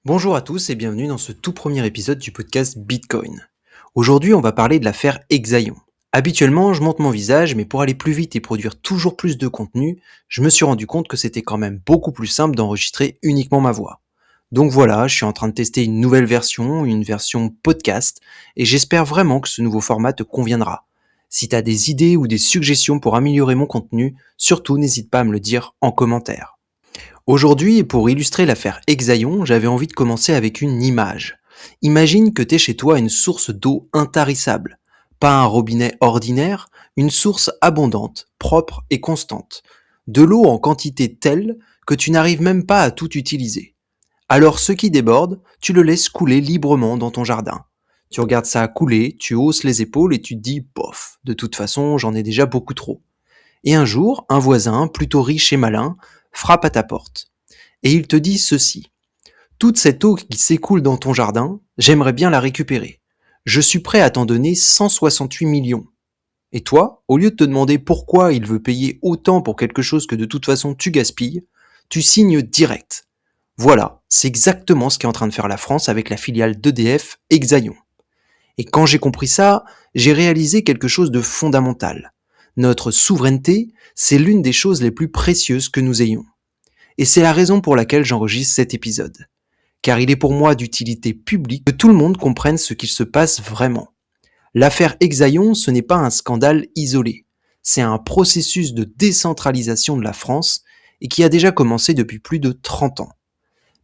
Bonjour à tous et bienvenue dans ce tout premier épisode du podcast Bitcoin. Aujourd'hui, on va parler de l'affaire Exaion. Habituellement, je monte mon visage, mais pour aller plus vite et produire toujours plus de contenu, je me suis rendu compte que c'était quand même beaucoup plus simple d'enregistrer uniquement ma voix. Donc voilà, je suis en train de tester une version podcast, et j'espère vraiment que ce nouveau format te conviendra. Si tu as des idées ou des suggestions pour améliorer mon contenu, surtout n'hésite pas à me le dire en commentaire. Aujourd'hui, pour illustrer l'affaire Exaion, j'avais envie de commencer avec une image. Imagine que t'es chez toi une source d'eau intarissable. Pas un robinet ordinaire, une source abondante, propre et constante. De l'eau en quantité telle que tu n'arrives même pas à tout utiliser. Alors ce qui déborde, tu le laisses couler librement dans ton jardin. Tu regardes ça couler, tu hausses les épaules et tu te dis bof, de toute façon j'en ai déjà beaucoup trop. Et un jour, un voisin, plutôt riche et malin, frappe à ta porte. Et il te dit ceci. Toute cette eau qui s'écoule dans ton jardin, j'aimerais bien la récupérer. Je suis prêt à t'en donner 168 millions. Et toi, au lieu de te demander pourquoi il veut payer autant pour quelque chose que de toute façon tu gaspilles, tu signes direct. Voilà, c'est exactement ce qu'est en train de faire la France avec la filiale d'EDF Exaion. Et quand j'ai compris ça, j'ai réalisé quelque chose de fondamental. Notre souveraineté, c'est l'une des choses les plus précieuses que nous ayons. Et c'est la raison pour laquelle j'enregistre cet épisode. Car il est pour moi d'utilité publique que tout le monde comprenne ce qu'il se passe vraiment. L'affaire Exaion, ce n'est pas un scandale isolé. C'est un processus de décentralisation de la France et qui a déjà commencé depuis plus de 30 ans.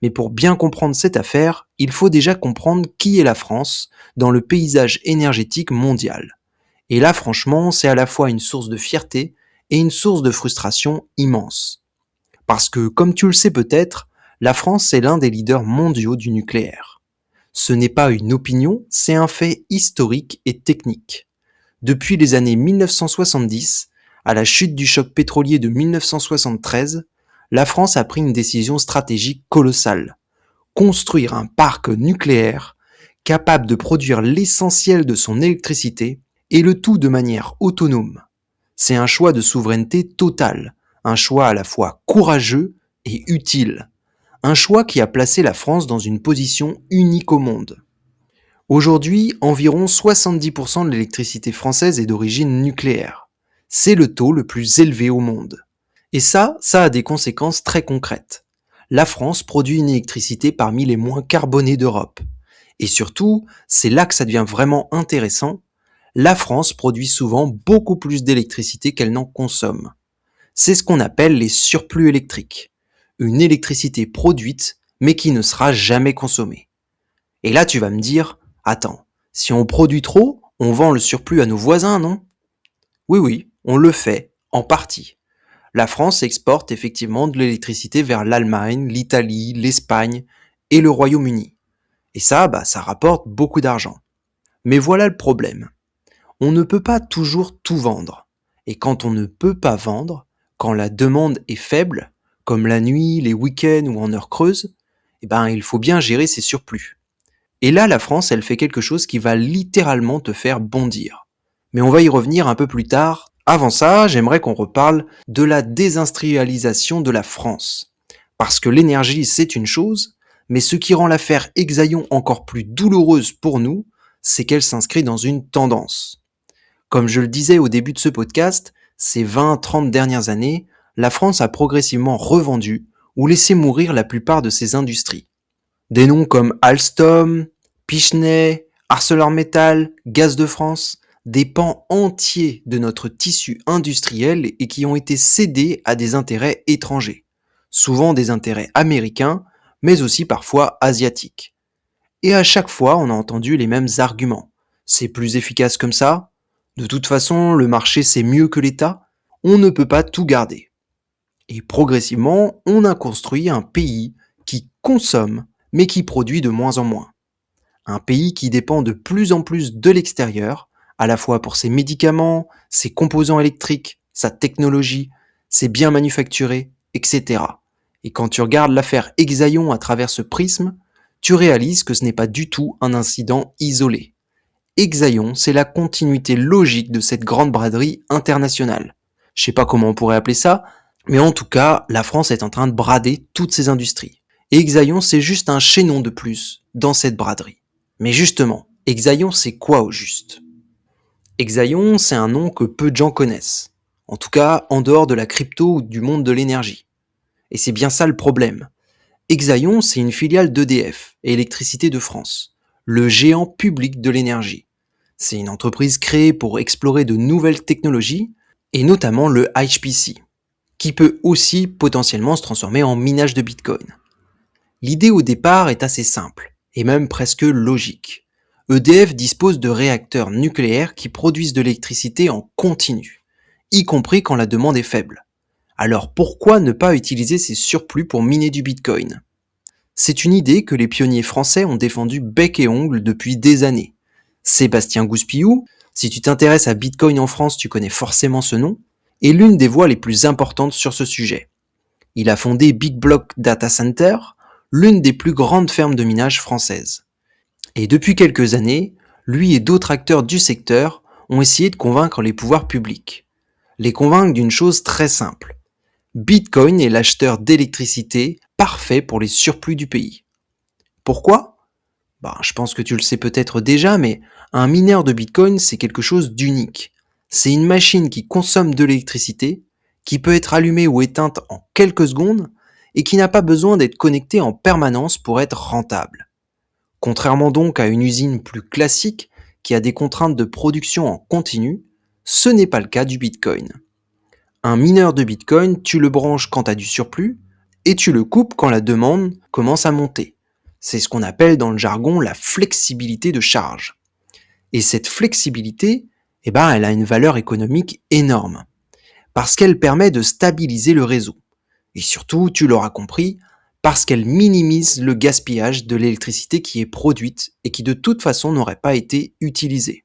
Mais pour bien comprendre cette affaire, il faut déjà comprendre qui est la France dans le paysage énergétique mondial. Et là, franchement, c'est à la fois une source de fierté et une source de frustration immense. Parce que, comme tu le sais peut-être, la France est l'un des leaders mondiaux du nucléaire. Ce n'est pas une opinion, c'est un fait historique et technique. Depuis les années 1970, à la chute du choc pétrolier de 1973, la France a pris une décision stratégique colossale. Construire un parc nucléaire capable de produire l'essentiel de son électricité et le tout de manière autonome. C'est un choix de souveraineté totale, un choix à la fois courageux et utile. Un choix qui a placé la France dans une position unique au monde. Aujourd'hui, environ 70% de l'électricité française est d'origine nucléaire. C'est le taux le plus élevé au monde. Et ça a des conséquences très concrètes. La France produit une électricité parmi les moins carbonées d'Europe. Et surtout, c'est là que ça devient vraiment intéressant, la France produit souvent beaucoup plus d'électricité qu'elle n'en consomme. C'est ce qu'on appelle les surplus électriques. Une électricité produite, mais qui ne sera jamais consommée. Et là, tu vas me dire, attends, si on produit trop, on vend le surplus à nos voisins, non? Oui, on le fait, en partie. La France exporte effectivement de l'électricité vers l'Allemagne, l'Italie, l'Espagne et le Royaume-Uni. Et ça rapporte beaucoup d'argent. Mais voilà le problème. On ne peut pas toujours tout vendre. Et quand on ne peut pas vendre, quand la demande est faible, comme la nuit, les week-ends ou en heure creuse, il faut bien gérer ses surplus. Et là, la France, elle fait quelque chose qui va littéralement te faire bondir. Mais on va y revenir un peu plus tard. Avant ça, j'aimerais qu'on reparle de la désindustrialisation de la France. Parce que l'énergie, c'est une chose, mais ce qui rend l'affaire Exaion encore plus douloureuse pour nous, c'est qu'elle s'inscrit dans une tendance. Comme je le disais au début de ce podcast, ces 20-30 dernières années, la France a progressivement revendu ou laissé mourir la plupart de ses industries. Des noms comme Alstom, Pichenay, ArcelorMittal, Gaz de France, des pans entiers de notre tissu industriel et qui ont été cédés à des intérêts étrangers, souvent des intérêts américains, mais aussi parfois asiatiques. Et à chaque fois, on a entendu les mêmes arguments. C'est plus efficace comme ça. De toute façon, le marché c'est mieux que l'État. On ne peut pas tout garder. Et progressivement, on a construit un pays qui consomme, mais qui produit de moins en moins. Un pays qui dépend de plus en plus de l'extérieur, à la fois pour ses médicaments, ses composants électriques, sa technologie, ses biens manufacturés, etc. Et quand tu regardes l'affaire Exaion à travers ce prisme, tu réalises que ce n'est pas du tout un incident isolé. Exaion, c'est la continuité logique de cette grande braderie internationale. Je sais pas comment on pourrait appeler ça, mais en tout cas, la France est en train de brader toutes ces industries. Et Exaion, c'est juste un chaînon de plus dans cette braderie. Mais justement, Exaion, c'est quoi au juste? Exaion, c'est un nom que peu de gens connaissent. En tout cas, en dehors de la crypto ou du monde de l'énergie. Et c'est bien ça le problème. Exaion, c'est une filiale d'EDF, Électricité de France, le géant public de l'énergie. C'est une entreprise créée pour explorer de nouvelles technologies, et notamment le HPC, qui peut aussi potentiellement se transformer en minage de Bitcoin. L'idée au départ est assez simple, et même presque logique. EDF dispose de réacteurs nucléaires qui produisent de l'électricité en continu, y compris quand la demande est faible. Alors pourquoi ne pas utiliser ces surplus pour miner du Bitcoin? C'est une idée que les pionniers français ont défendue bec et ongle depuis des années. Sébastien Gouspillou, si tu t'intéresses à Bitcoin en France, tu connais forcément ce nom, est l'une des voix les plus importantes sur ce sujet. Il a fondé Big Block Data Center, l'une des plus grandes fermes de minage françaises. Et depuis quelques années, lui et d'autres acteurs du secteur ont essayé de convaincre les pouvoirs publics. Les convaincre d'une chose très simple. Bitcoin est l'acheteur d'électricité parfait pour les surplus du pays. Pourquoi? Je pense que tu le sais peut-être déjà, mais un mineur de Bitcoin, c'est quelque chose d'unique. C'est une machine qui consomme de l'électricité, qui peut être allumée ou éteinte en quelques secondes, et qui n'a pas besoin d'être connectée en permanence pour être rentable. Contrairement donc à une usine plus classique, qui a des contraintes de production en continu, ce n'est pas le cas du Bitcoin. Un mineur de Bitcoin, tu le branches quand tu as du surplus, et tu le coupes quand la demande commence à monter. C'est ce qu'on appelle dans le jargon la flexibilité de charge. Et cette flexibilité, elle a une valeur économique énorme, parce qu'elle permet de stabiliser le réseau. Et surtout, tu l'auras compris, parce qu'elle minimise le gaspillage de l'électricité qui est produite et qui de toute façon n'aurait pas été utilisée.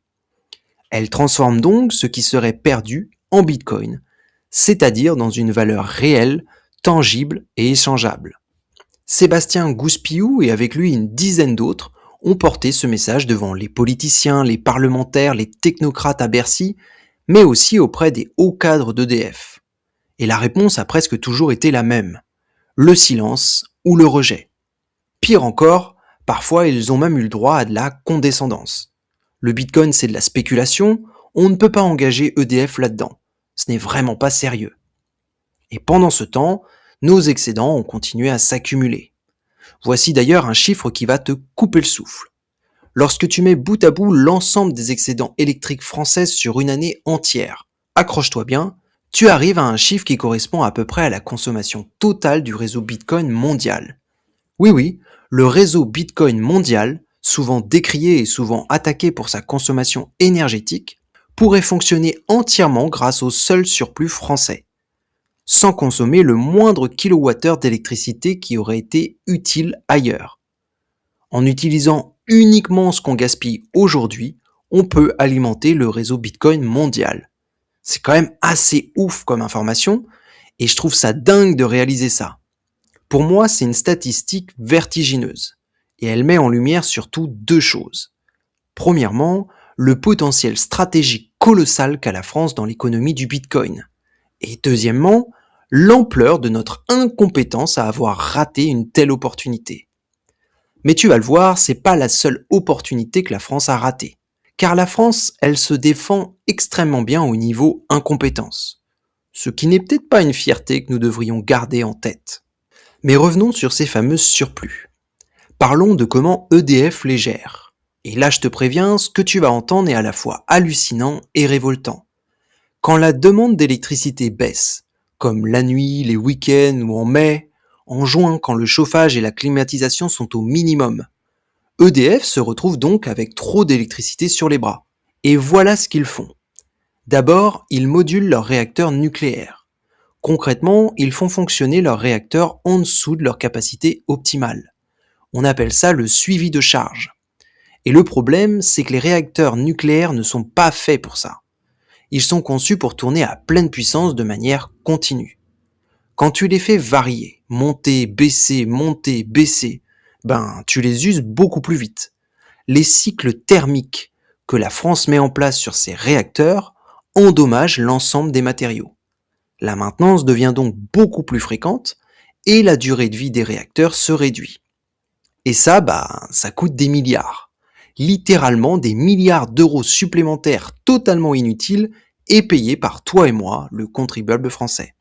Elle transforme donc ce qui serait perdu en Bitcoin, c'est-à-dire dans une valeur réelle, tangible et échangeable. Sébastien Gouspillou et avec lui une dizaine d'autres ont porté ce message devant les politiciens, les parlementaires, les technocrates à Bercy, mais aussi auprès des hauts cadres d'EDF. Et la réponse a presque toujours été la même. Le silence ou le rejet. Pire encore, parfois ils ont même eu le droit à de la condescendance. Le Bitcoin c'est de la spéculation, on ne peut pas engager EDF là-dedans. Ce n'est vraiment pas sérieux. Et pendant ce temps, nos excédents ont continué à s'accumuler. Voici d'ailleurs un chiffre qui va te couper le souffle. Lorsque tu mets bout à bout l'ensemble des excédents électriques français sur une année entière, accroche-toi bien, tu arrives à un chiffre qui correspond à peu près à la consommation totale du réseau Bitcoin mondial. Oui, le réseau Bitcoin mondial, souvent décrié et souvent attaqué pour sa consommation énergétique, pourrait fonctionner entièrement grâce au seul surplus français, sans consommer le moindre kilowattheure d'électricité qui aurait été utile ailleurs. En utilisant uniquement ce qu'on gaspille aujourd'hui, on peut alimenter le réseau Bitcoin mondial. C'est quand même assez ouf comme information, et je trouve ça dingue de réaliser ça. Pour moi, c'est une statistique vertigineuse, et elle met en lumière surtout deux choses. Premièrement, le potentiel stratégique colossal qu'a la France dans l'économie du Bitcoin. Et deuxièmement, l'ampleur de notre incompétence à avoir raté une telle opportunité. Mais tu vas le voir, c'est pas la seule opportunité que la France a ratée. Car la France, elle se défend extrêmement bien au niveau incompétence. Ce qui n'est peut-être pas une fierté que nous devrions garder en tête. Mais revenons sur ces fameux surplus. Parlons de comment EDF les gère. Et là je te préviens, ce que tu vas entendre est à la fois hallucinant et révoltant. Quand la demande d'électricité baisse, comme la nuit, les week-ends ou en mai, en juin quand le chauffage et la climatisation sont au minimum, EDF se retrouve donc avec trop d'électricité sur les bras. Et voilà ce qu'ils font. D'abord, ils modulent leurs réacteurs nucléaires. Concrètement, ils font fonctionner leurs réacteurs en dessous de leur capacité optimale. On appelle ça le suivi de charge. Et le problème, c'est que les réacteurs nucléaires ne sont pas faits pour ça. Ils sont conçus pour tourner à pleine puissance de manière continue. Quand tu les fais varier, monter, baisser, tu les uses beaucoup plus vite. Les cycles thermiques que la France met en place sur ses réacteurs endommagent l'ensemble des matériaux. La maintenance devient donc beaucoup plus fréquente et la durée de vie des réacteurs se réduit. Et ça, ça coûte des milliards. Littéralement des milliards d'euros supplémentaires totalement inutiles et payés par toi et moi, le contribuable français.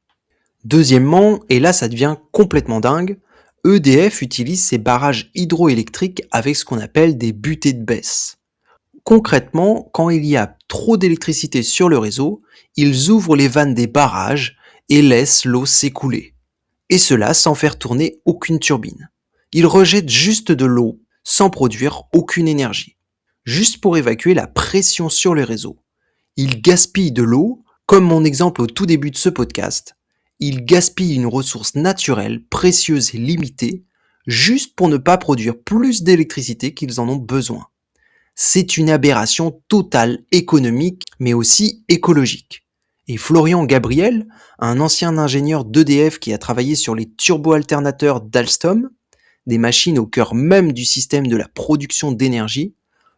Deuxièmement, et là ça devient complètement dingue, EDF utilise ses barrages hydroélectriques avec ce qu'on appelle des butées de baisse. Concrètement, quand il y a trop d'électricité sur le réseau, ils ouvrent les vannes des barrages et laissent l'eau s'écouler. Et cela sans faire tourner aucune turbine. Ils rejettent juste de l'eau sans produire aucune énergie, juste pour évacuer la pression sur le réseau. Ils gaspillent de l'eau, comme mon exemple au tout début de ce podcast. Ils gaspillent une ressource naturelle, précieuse et limitée, juste pour ne pas produire plus d'électricité qu'ils en ont besoin. C'est une aberration totale économique, mais aussi écologique. Et Florian Gabriel, un ancien ingénieur d'EDF qui a travaillé sur les turbo-alternateurs d'Alstom, des machines au cœur même du système de la production d'énergie,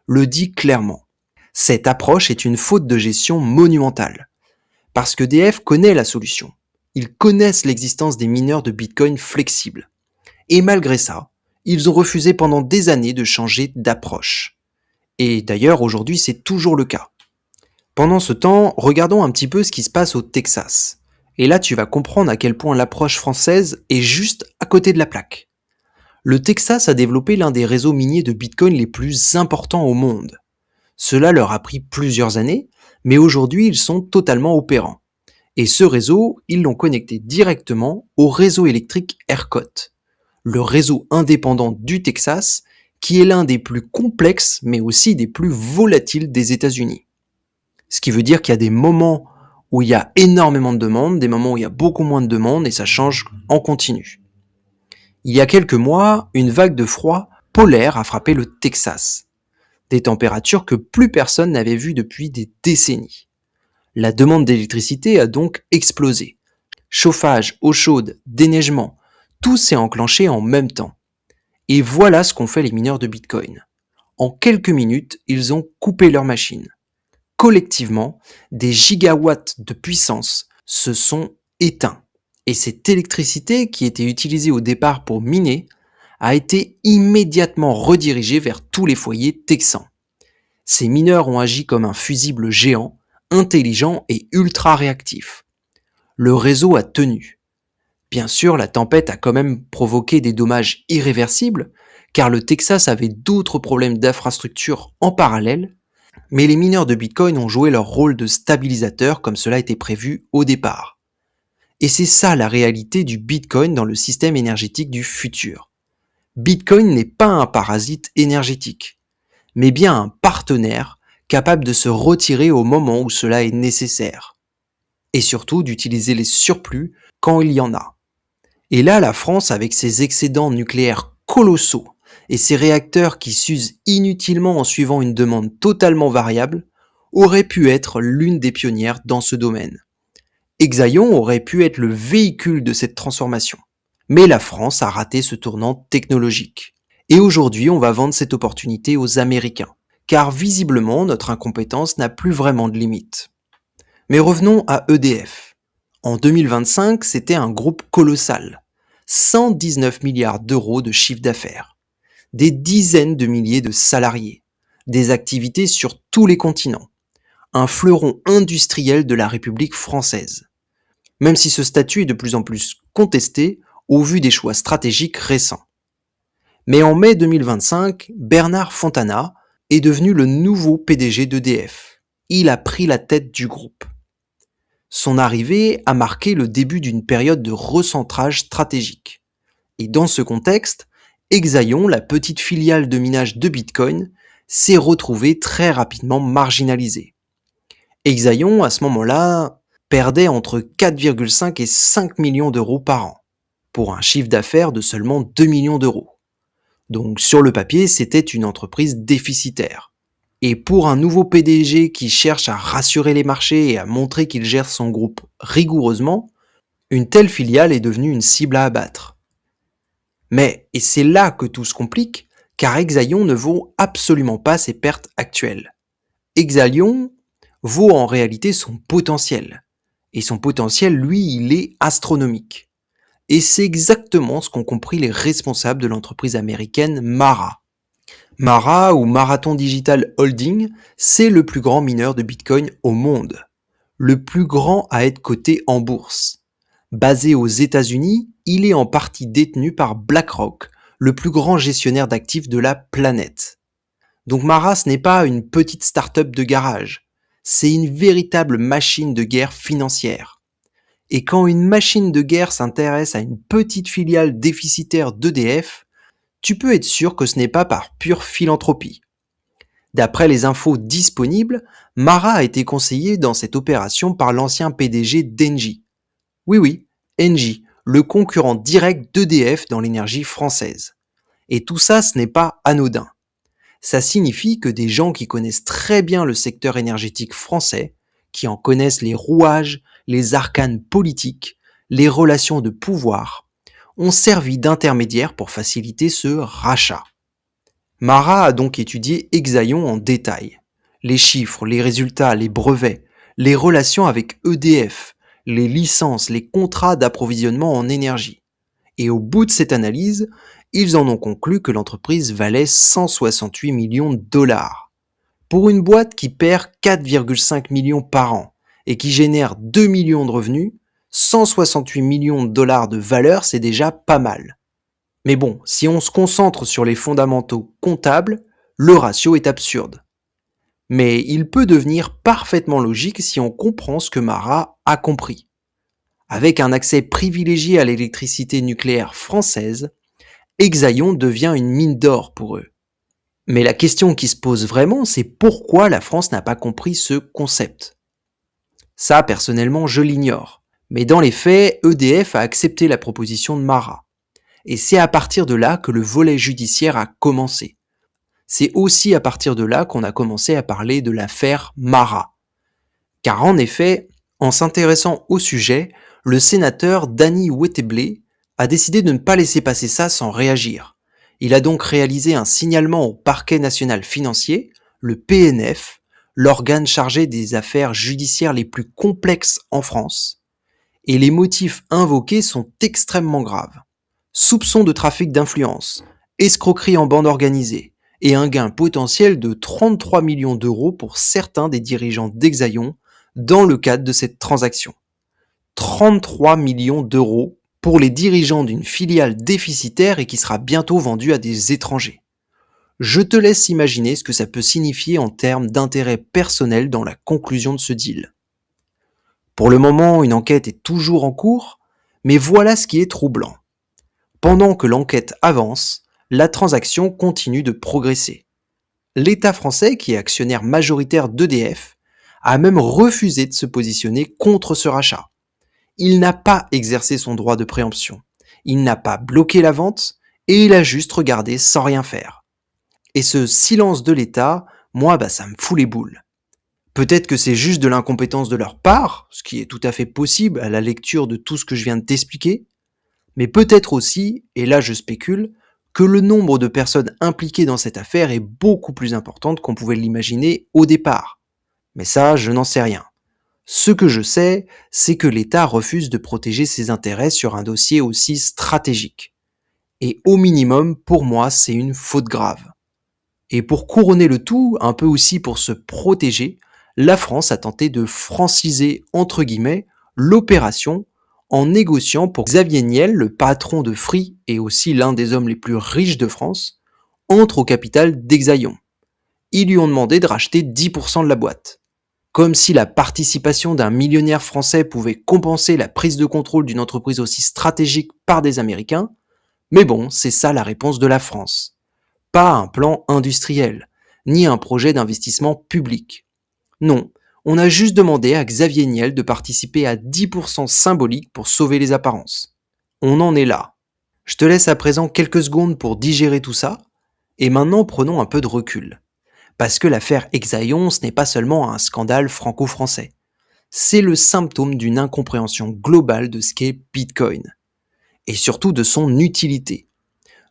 le dit clairement. Cette approche est une faute de gestion monumentale. Parce que EDF connaît la solution. Ils connaissent l'existence des mineurs de Bitcoin flexibles. Et malgré ça, ils ont refusé pendant des années de changer d'approche. Et d'ailleurs, aujourd'hui, c'est toujours le cas. Pendant ce temps, regardons un petit peu ce qui se passe au Texas. Et là, tu vas comprendre à quel point l'approche française est juste à côté de la plaque. Le Texas a développé l'un des réseaux miniers de Bitcoin les plus importants au monde. Cela leur a pris plusieurs années, mais aujourd'hui, ils sont totalement opérants. Et ce réseau, ils l'ont connecté directement au réseau électrique ERCOT, le réseau indépendant du Texas, qui est l'un des plus complexes, mais aussi des plus volatiles des États-Unis. Ce qui veut dire qu'il y a des moments où il y a énormément de demandes, des moments où il y a beaucoup moins de demandes, et ça change en continu. Il y a quelques mois, une vague de froid polaire a frappé le Texas. Des températures que plus personne n'avait vues depuis des décennies. La demande d'électricité a donc explosé. Chauffage, eau chaude, déneigement, tout s'est enclenché en même temps. Et voilà ce qu'ont fait les mineurs de Bitcoin. En quelques minutes, ils ont coupé leurs machines. Collectivement, des gigawatts de puissance se sont éteints. Et cette électricité, qui était utilisée au départ pour miner, a été immédiatement redirigée vers tous les foyers texans. Ces mineurs ont agi comme un fusible géant, intelligent et ultra réactif. Le réseau a tenu. Bien sûr, la tempête a quand même provoqué des dommages irréversibles, car le Texas avait d'autres problèmes d'infrastructure en parallèle, mais les mineurs de Bitcoin ont joué leur rôle de stabilisateur comme cela était prévu au départ. Et c'est ça la réalité du Bitcoin dans le système énergétique du futur. Bitcoin n'est pas un parasite énergétique, mais bien un partenaire capable de se retirer au moment où cela est nécessaire. Et surtout d'utiliser les surplus quand il y en a. Et là, la France, avec ses excédents nucléaires colossaux et ses réacteurs qui s'usent inutilement en suivant une demande totalement variable, aurait pu être l'une des pionnières dans ce domaine. Exaion aurait pu être le véhicule de cette transformation. Mais la France a raté ce tournant technologique. Et aujourd'hui, on va vendre cette opportunité aux Américains, car visiblement, notre incompétence n'a plus vraiment de limite. Mais revenons à EDF. En 2025, c'était un groupe colossal. 119 milliards d'euros de chiffre d'affaires. Des dizaines de milliers de salariés. Des activités sur tous les continents. Un fleuron industriel de la République française. Même si ce statut est de plus en plus contesté au vu des choix stratégiques récents. Mais en mai 2025, Bernard Fontana est devenu le nouveau PDG d'EDF. Il a pris la tête du groupe. Son arrivée a marqué le début d'une période de recentrage stratégique. Et dans ce contexte, Exaion, la petite filiale de minage de Bitcoin, s'est retrouvée très rapidement marginalisée. Exaion, à ce moment-là, perdait entre 4,5 et 5 millions d'euros par an, pour un chiffre d'affaires de seulement 2 millions d'euros. Donc sur le papier, c'était une entreprise déficitaire. Et pour un nouveau PDG qui cherche à rassurer les marchés et à montrer qu'il gère son groupe rigoureusement, une telle filiale est devenue une cible à abattre. Mais, et c'est là que tout se complique, car Exaion ne vaut absolument pas ses pertes actuelles. Exaion vaut en réalité son potentiel. Et son potentiel, lui, il est astronomique. Et c'est exactement ce qu'ont compris les responsables de l'entreprise américaine Mara. Mara, ou Marathon Digital Holding, c'est le plus grand mineur de Bitcoin au monde. Le plus grand à être coté en bourse. Basé aux États-Unis, il est en partie détenu par BlackRock, le plus grand gestionnaire d'actifs de la planète. Donc Mara, ce n'est pas une petite start-up de garage, c'est une véritable machine de guerre financière. Et quand une machine de guerre s'intéresse à une petite filiale déficitaire d'EDF, tu peux être sûr que ce n'est pas par pure philanthropie. D'après les infos disponibles, Mara a été conseillé dans cette opération par l'ancien PDG d'Engie. Oui oui, Engie, le concurrent direct d'EDF dans l'énergie française. Et tout ça, ce n'est pas anodin. Ça signifie que des gens qui connaissent très bien le secteur énergétique français, qui en connaissent les rouages, les arcanes politiques, les relations de pouvoir, ont servi d'intermédiaires pour faciliter ce rachat. Mara a donc étudié Exaion en détail. Les chiffres, les résultats, les brevets, les relations avec EDF, les licences, les contrats d'approvisionnement en énergie. Et au bout de cette analyse, ils en ont conclu que l'entreprise valait 168 millions de dollars. Pour une boîte qui perd 4,5 millions par an et qui génère 2 millions de revenus, 168 millions de dollars de valeur, c'est déjà pas mal. Mais bon, si on se concentre sur les fondamentaux comptables, le ratio est absurde. Mais il peut devenir parfaitement logique si on comprend ce que Mara a compris. Avec un accès privilégié à l'électricité nucléaire française, Exaion devient une mine d'or pour eux. Mais la question qui se pose vraiment, c'est pourquoi la France n'a pas compris ce concept. Ça, personnellement, je l'ignore. Mais dans les faits, EDF a accepté la proposition de Mara. Et c'est à partir de là que le volet judiciaire a commencé. C'est aussi à partir de là qu'on a commencé à parler de l'affaire Mara. Car en effet, en s'intéressant au sujet, le sénateur Danny Wetebley a décidé de ne pas laisser passer ça sans réagir. Il a donc réalisé un signalement au parquet national financier, le PNF, l'organe chargé des affaires judiciaires les plus complexes en France. Et les motifs invoqués sont extrêmement graves. Soupçon de trafic d'influence, escroquerie en bande organisée et un gain potentiel de 33 millions d'euros pour certains des dirigeants d'Exaion dans le cadre de cette transaction. 33 millions d'euros pour les dirigeants d'une filiale déficitaire et qui sera bientôt vendue à des étrangers. Je te laisse imaginer ce que ça peut signifier en termes d'intérêt personnel dans la conclusion de ce deal. Pour le moment, une enquête est toujours en cours, mais voilà ce qui est troublant. Pendant que l'enquête avance, la transaction continue de progresser. L'État français, qui est actionnaire majoritaire d'EDF, a même refusé de se positionner contre ce rachat. Il n'a pas exercé son droit de préemption, il n'a pas bloqué la vente, et il a juste regardé sans rien faire. Et ce silence de l'État, moi, ça me fout les boules. Peut-être que c'est juste de l'incompétence de leur part, ce qui est tout à fait possible à la lecture de tout ce que je viens de t'expliquer, mais peut-être aussi, et là je spécule, que le nombre de personnes impliquées dans cette affaire est beaucoup plus important qu'on pouvait l'imaginer au départ. Mais ça, je n'en sais rien. Ce que je sais, c'est que l'État refuse de protéger ses intérêts sur un dossier aussi stratégique. Et au minimum, pour moi, c'est une faute grave. Et pour couronner le tout, un peu aussi pour se protéger, la France a tenté de franciser, entre guillemets, l'opération en négociant pour Xavier Niel, le patron de Free et aussi l'un des hommes les plus riches de France, entre au capital d'Exaion. Ils lui ont demandé de racheter 10% de la boîte. Comme si la participation d'un millionnaire français pouvait compenser la prise de contrôle d'une entreprise aussi stratégique par des Américains, mais bon, c'est ça la réponse de la France. Pas un plan industriel, ni un projet d'investissement public. Non, on a juste demandé à Xavier Niel de participer à 10% symbolique pour sauver les apparences. On en est là. Je te laisse à présent quelques secondes pour digérer tout ça, et maintenant prenons un peu de recul. Parce que l'affaire Exaion, ce n'est pas seulement un scandale franco-français. C'est le symptôme d'une incompréhension globale de ce qu'est Bitcoin. Et surtout de son utilité.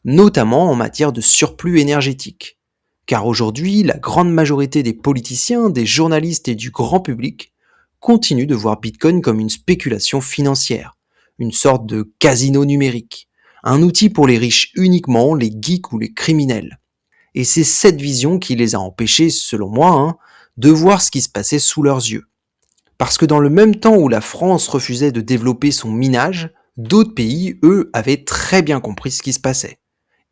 Notamment en matière de surplus énergétique. Car aujourd'hui, la grande majorité des politiciens, des journalistes et du grand public continuent de voir Bitcoin comme une spéculation financière, une sorte de casino numérique, un outil pour les riches uniquement, les geeks ou les criminels. Et c'est cette vision qui les a empêchés, selon moi, de voir ce qui se passait sous leurs yeux. Parce que dans le même temps où la France refusait de développer son minage, d'autres pays, eux, avaient très bien compris ce qui se passait.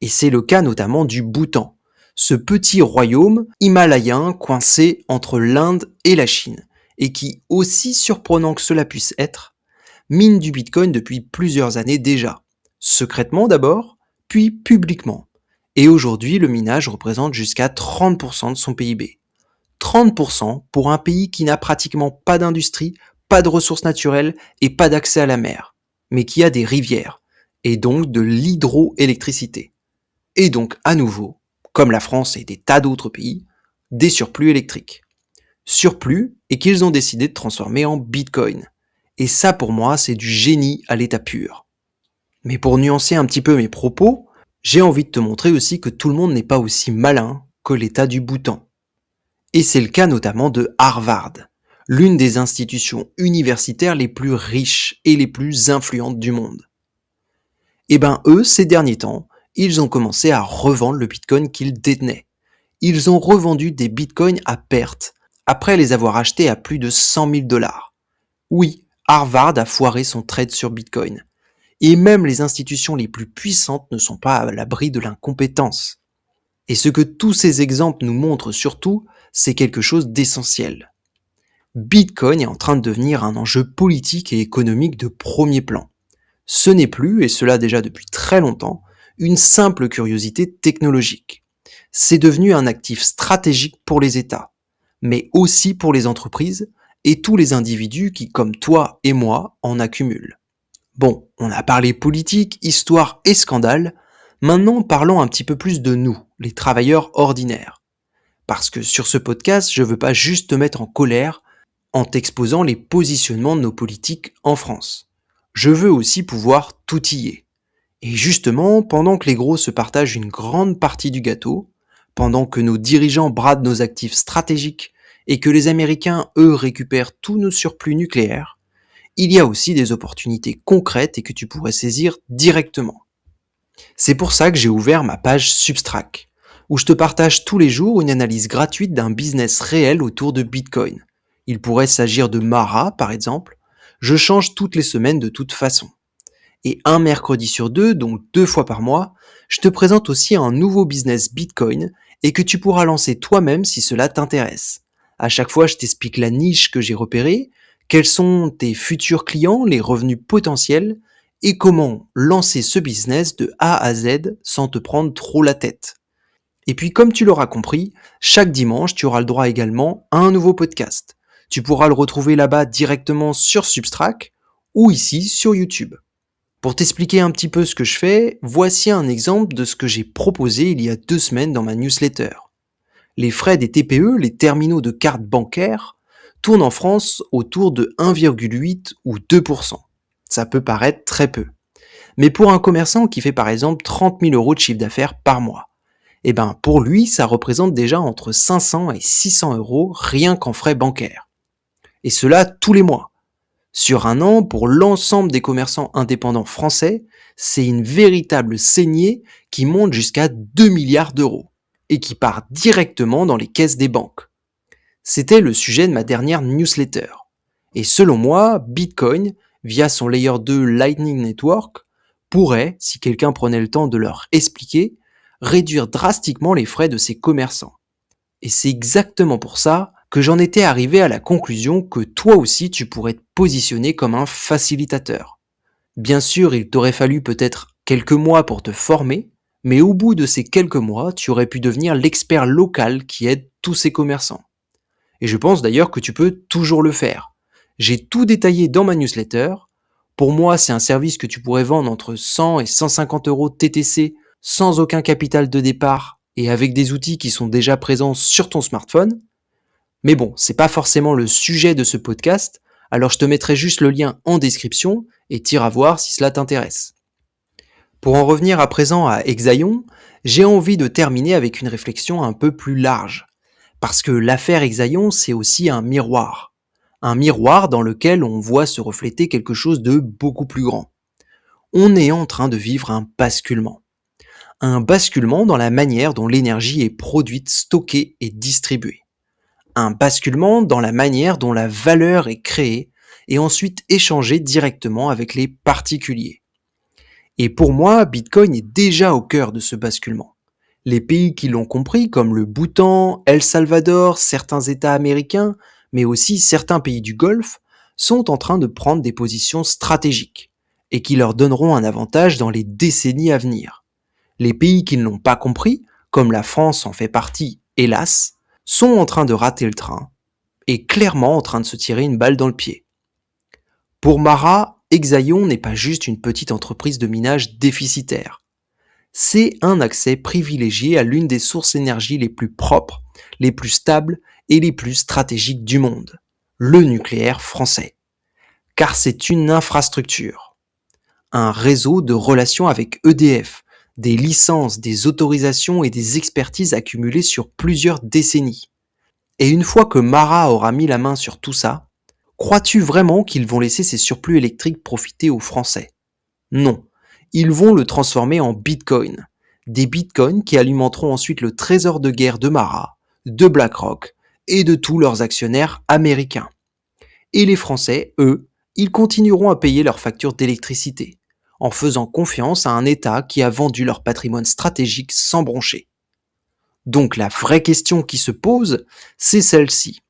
Et c'est le cas notamment du Bhoutan, ce petit royaume himalayen coincé entre l'Inde et la Chine, et qui, aussi surprenant que cela puisse être, mine du Bitcoin depuis plusieurs années déjà. Secrètement d'abord, puis publiquement. Et aujourd'hui, le minage représente jusqu'à 30% de son PIB. 30% pour un pays qui n'a pratiquement pas d'industrie, pas de ressources naturelles et pas d'accès à la mer, mais qui a des rivières, et donc de l'hydroélectricité. Et donc à nouveau, comme la France et des tas d'autres pays, des surplus électriques. Surplus et qu'ils ont décidé de transformer en Bitcoin. Et ça pour moi c'est du génie à l'état pur. Mais pour nuancer un petit peu mes propos, j'ai envie de te montrer aussi que tout le monde n'est pas aussi malin que l'État du Bhoutan. Et c'est le cas notamment de Harvard, l'une des institutions universitaires les plus riches et les plus influentes du monde. Et ben eux, ces derniers temps, ils ont commencé à revendre le Bitcoin qu'ils détenaient. Ils ont revendu des Bitcoins à perte, après les avoir achetés à plus de 100 000 dollars. Oui, Harvard a foiré son trade sur Bitcoin. Et même les institutions les plus puissantes ne sont pas à l'abri de l'incompétence. Et ce que tous ces exemples nous montrent surtout, c'est quelque chose d'essentiel. Bitcoin est en train de devenir un enjeu politique et économique de premier plan. Ce n'est plus, et cela déjà depuis très longtemps, une simple curiosité technologique. C'est devenu un actif stratégique pour les États, mais aussi pour les entreprises et tous les individus qui, comme toi et moi, en accumulent. Bon, on a parlé politique, histoire et scandale, maintenant parlons un petit peu plus de nous, les travailleurs ordinaires. Parce que sur ce podcast, je veux pas juste te mettre en colère en t'exposant les positionnements de nos politiques en France. Je veux aussi pouvoir t'outiller. Et justement, pendant que les gros se partagent une grande partie du gâteau, pendant que nos dirigeants bradent nos actifs stratégiques et que les Américains, eux, récupèrent tous nos surplus nucléaires, il y a aussi des opportunités concrètes et que tu pourrais saisir directement. C'est pour ça que j'ai ouvert ma page Substract, où je te partage tous les jours une analyse gratuite d'un business réel autour de Bitcoin. Il pourrait s'agir de Mara, par exemple. Je change toutes les semaines de toute façon. Et un mercredi sur deux, donc 2 fois par mois, je te présente aussi un nouveau business Bitcoin et que tu pourras lancer toi-même si cela t'intéresse. À chaque fois, je t'explique la niche que j'ai repérée, quels sont tes futurs clients, les revenus potentiels et comment lancer ce business de A à Z sans te prendre trop la tête. Et puis comme tu l'auras compris, chaque dimanche, tu auras le droit également à un nouveau podcast. Tu pourras le retrouver là-bas directement sur Substract ou ici sur YouTube. Pour t'expliquer un petit peu ce que je fais, voici un exemple de ce que j'ai proposé il y a 2 semaines dans ma newsletter. Les frais des TPE, les terminaux de cartes bancaires, tournent en France autour de 1,8 ou 2%. Ça peut paraître très peu. Mais pour un commerçant qui fait par exemple 30 000 euros de chiffre d'affaires par mois, eh ben pour lui, ça représente déjà entre 500 et 600 euros rien qu'en frais bancaires. Et cela tous les mois. Sur un an, pour l'ensemble des commerçants indépendants français, c'est une véritable saignée qui monte jusqu'à 2 milliards d'euros et qui part directement dans les caisses des banques. C'était le sujet de ma dernière newsletter. Et selon moi, Bitcoin, via son layer 2 Lightning Network, pourrait, si quelqu'un prenait le temps de leur expliquer, réduire drastiquement les frais de ces commerçants. Et c'est exactement pour ça que j'en étais arrivé à la conclusion que toi aussi tu pourrais te positionner comme un facilitateur. Bien sûr, il t'aurait fallu peut-être quelques mois pour te former, mais au bout de ces quelques mois, tu aurais pu devenir l'expert local qui aide tous ces commerçants. Et je pense d'ailleurs que tu peux toujours le faire. J'ai tout détaillé dans ma newsletter. Pour moi, c'est un service que tu pourrais vendre entre 100 et 150 euros TTC sans aucun capital de départ et avec des outils qui sont déjà présents sur ton smartphone. Mais bon, c'est pas forcément le sujet de ce podcast, alors je te mettrai juste le lien en description et t'iras voir si cela t'intéresse. Pour en revenir à présent à Exaion, j'ai envie de terminer avec une réflexion un peu plus large. Parce que l'affaire Exaion, c'est aussi un miroir. Un miroir dans lequel on voit se refléter quelque chose de beaucoup plus grand. On est en train de vivre un basculement. Un basculement dans la manière dont l'énergie est produite, stockée et distribuée. Un basculement dans la manière dont la valeur est créée et ensuite échangée directement avec les particuliers. Et pour moi, Bitcoin est déjà au cœur de ce basculement. Les pays qui l'ont compris, comme le Bhoutan, El Salvador, certains États américains, mais aussi certains pays du Golfe, sont en train de prendre des positions stratégiques et qui leur donneront un avantage dans les décennies à venir. Les pays qui ne l'ont pas compris, comme la France en fait partie, hélas, sont en train de rater le train et clairement en train de se tirer une balle dans le pied. Pour Mara, Exaion n'est pas juste une petite entreprise de minage déficitaire. C'est un accès privilégié à l'une des sources d'énergie les plus propres, les plus stables et les plus stratégiques du monde, le nucléaire français. Car c'est une infrastructure, un réseau de relations avec EDF, des licences, des autorisations et des expertises accumulées sur plusieurs décennies. Et une fois que Mara aura mis la main sur tout ça, crois-tu vraiment qu'ils vont laisser ces surplus électriques profiter aux Français ? Non, ils vont le transformer en Bitcoin. Des Bitcoins qui alimenteront ensuite le trésor de guerre de Mara, de BlackRock et de tous leurs actionnaires américains. Et les Français, eux, ils continueront à payer leurs factures d'électricité, en faisant confiance à un État qui a vendu leur patrimoine stratégique sans broncher. Donc la vraie question qui se pose, c'est celle-ci.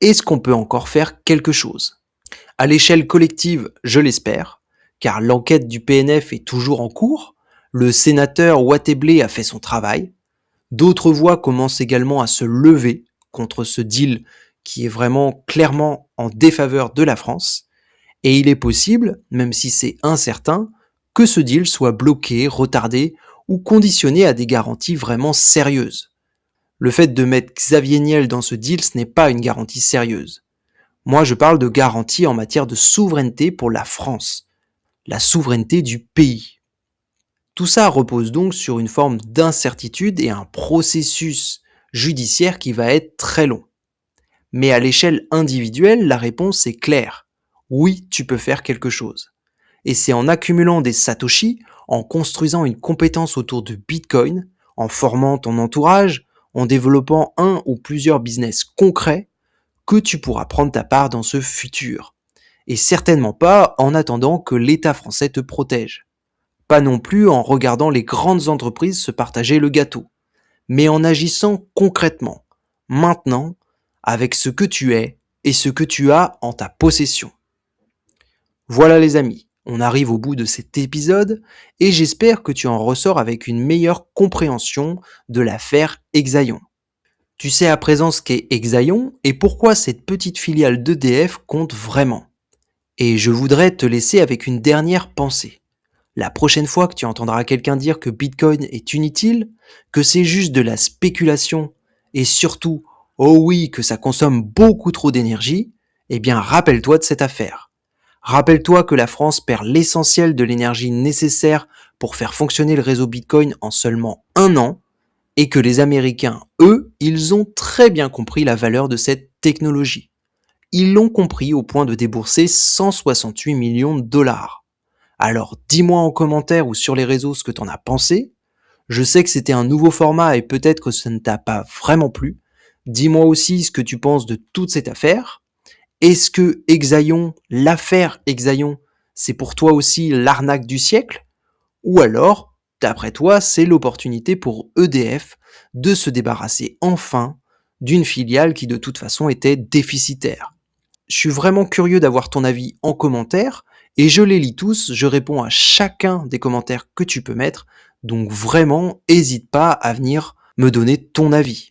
Est-ce qu'on peut encore faire quelque chose ? À l'échelle collective, je l'espère, car l'enquête du PNF est toujours en cours, le sénateur Wateblé a fait son travail, d'autres voix commencent également à se lever contre ce deal qui est vraiment clairement en défaveur de la France, et il est possible, même si c'est incertain, que ce deal soit bloqué, retardé ou conditionné à des garanties vraiment sérieuses. Le fait de mettre Xavier Niel dans ce deal, ce n'est pas une garantie sérieuse. Moi, je parle de garantie en matière de souveraineté pour la France, la souveraineté du pays. Tout ça repose donc sur une forme d'incertitude et un processus judiciaire qui va être très long. Mais à l'échelle individuelle, la réponse est claire. Oui, tu peux faire quelque chose. Et c'est en accumulant des satoshi, en construisant une compétence autour de Bitcoin, en formant ton entourage, en développant un ou plusieurs business concrets, que tu pourras prendre ta part dans ce futur. Et certainement pas en attendant que l'État français te protège. Pas non plus en regardant les grandes entreprises se partager le gâteau, mais en agissant concrètement, maintenant, avec ce que tu es et ce que tu as en ta possession. Voilà les amis, on arrive au bout de cet épisode et j'espère que tu en ressors avec une meilleure compréhension de l'affaire Exaion. Tu sais à présent ce qu'est Exaion et pourquoi cette petite filiale d'EDF compte vraiment. Et je voudrais te laisser avec une dernière pensée. La prochaine fois que tu entendras quelqu'un dire que Bitcoin est inutile, que c'est juste de la spéculation, et surtout, oh oui, que ça consomme beaucoup trop d'énergie, eh bien rappelle-toi de cette affaire. Rappelle-toi que la France perd l'essentiel de l'énergie nécessaire pour faire fonctionner le réseau Bitcoin en seulement 1 an, et que les Américains, eux, ils ont très bien compris la valeur de cette technologie. Ils l'ont compris au point de débourser 168 millions de dollars. Alors dis-moi en commentaire ou sur les réseaux ce que t'en as pensé. Je sais que c'était un nouveau format et peut-être que ça ne t'a pas vraiment plu. Dis-moi aussi ce que tu penses de toute cette affaire. Est-ce que Exaion, l'affaire Exaion, c'est pour toi aussi l'arnaque du siècle ? Ou alors, d'après toi, c'est l'opportunité pour EDF de se débarrasser enfin d'une filiale qui de toute façon était déficitaire. Je suis vraiment curieux d'avoir ton avis en commentaire et je les lis tous, je réponds à chacun des commentaires que tu peux mettre, donc vraiment, n'hésite pas à venir me donner ton avis.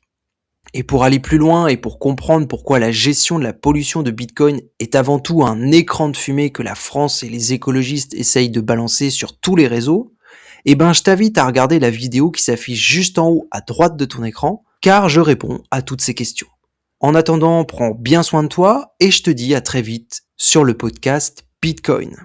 Et pour aller plus loin et pour comprendre pourquoi la gestion de la pollution de Bitcoin est avant tout un écran de fumée que la France et les écologistes essayent de balancer sur tous les réseaux, eh ben je t'invite à regarder la vidéo qui s'affiche juste en haut à droite de ton écran, car je réponds à toutes ces questions. En attendant, prends bien soin de toi et je te dis à très vite sur le podcast Bitcoin.